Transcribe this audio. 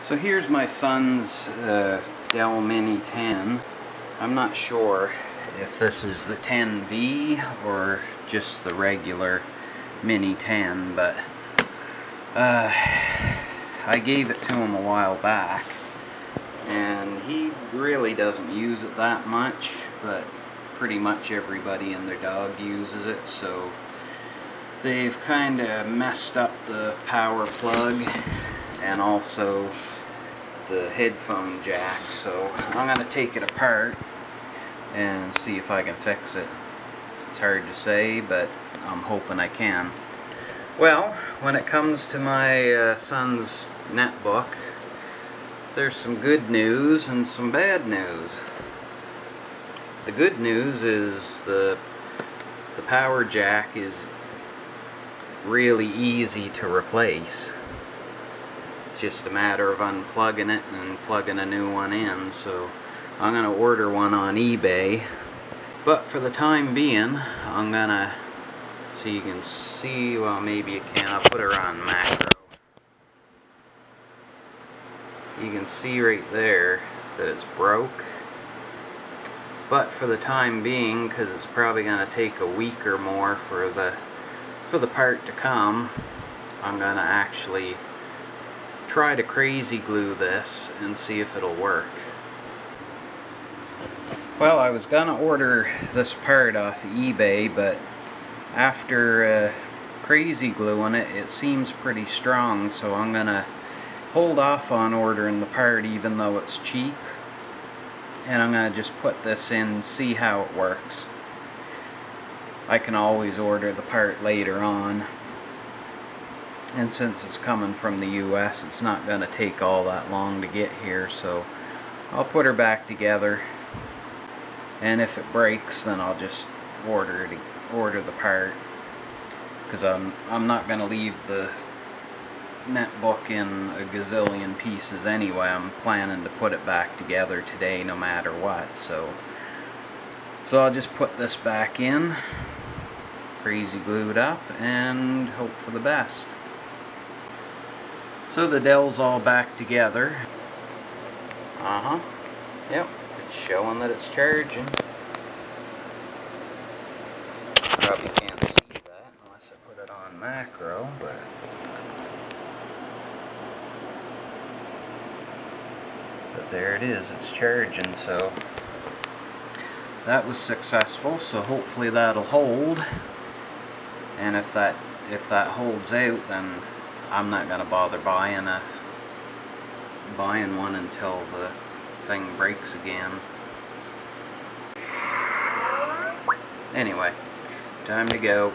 So here's my son's Dell Mini 10. I'm not sure if this is the 10V or just the regular Mini 10, but I gave it to him a while back, and he really doesn't use it that much, but pretty much everybody and their dog uses it, so they've kind of messed up the power plug and also the headphone jack, so I'm going to take it apart and see if I can fix it. It's hard to say, but I'm hoping I can. Well, when it comes to my son's netbook, there's some good news and some bad news. The good news is the power jack is really easy to replace. It's just a matter of unplugging it and plugging a new one in. So I'm going to order one on eBay, but for the time being I'm going to, so you can see, well maybe you can, I'll put her on macro. You can see right there that it's broke, but for the time being, because it's probably going to take a week or more for the part to come, I'm going to actually try to crazy glue this and see if it'll work. Well, I was going to order this part off eBay, but after crazy gluing it, it seems pretty strong, so I'm going to hold off on ordering the part even though it's cheap, and I'm going to just put this in and see how it works. I can always order the part later on, and since it's coming from the US, it's not going to take all that long to get here, so I'll put her back together, and if it breaks then I'll just order the part, because I'm not going to leave the netbook in a gazillion pieces anyway. I'm planning to put it back together today no matter what, so I'll just put this back in, crazy glue it up, and hope for the best. So the Dell's all back together. Yep, it's showing that it's charging. Probably can't see that unless I put it on macro, but there it is, it's charging. So that was successful, so hopefully that'll hold, and if that holds out, then I'm not going to bother buying one until the thing breaks again. Anyway, time to go.